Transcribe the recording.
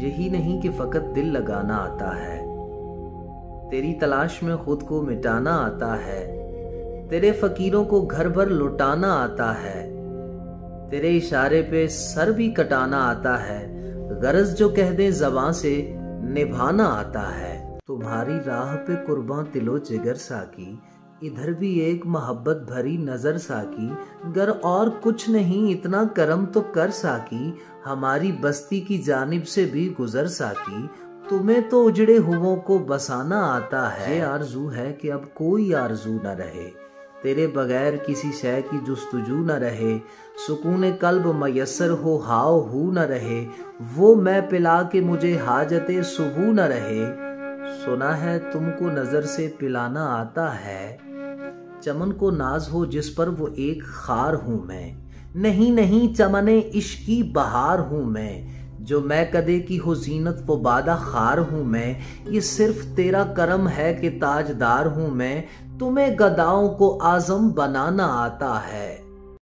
یہی نہیں کہ فقط دل لگانا آتا ہے، تیری تلاش میں خود کو مٹانا آتا ہے، تیرے فقیروں کو گھر بھر لٹانا آتا ہے، تیرے اشارے پہ سر بھی کٹانا آتا ہے، غرض جو کہہ دے زبان سے نبھانا آتا ہے۔ تمہاری راہ پہ قرباں دل و جگر ساکی، ادھر بھی ایک محبت بھری نظر ساکی، گر اور کچھ نہیں اتنا کرم تو کر ساکی، ہماری بستی کی جانب سے بھی گزر ساکی، تمہیں تو اجڑے ہووں کو بسانا آتا ہے۔ یہ آرزو ہے کہ اب کوئی آرزو نہ رہے، تیرے بغیر کسی شے کی جستجو نہ رہے، سکون قلب میسر ہو ہاؤ ہو نہ رہے، وہ میں پلا کے مجھے حاجت سبو نہ رہے۔ سنا ہے تم کو نظر سے پلانا آتا ہے، چمن کو ناز ہو جس پر وہ ایک خار ہوں میں، نہیں چمن عشقی بہار ہوں میں، جو میں کدے کی ہو زینت وہ بادہ خار ہوں میں، یہ صرف تیرا کرم ہے کہ تاجدار ہوں میں، تمہیں گداؤں کو اعظم بنانا آتا ہے۔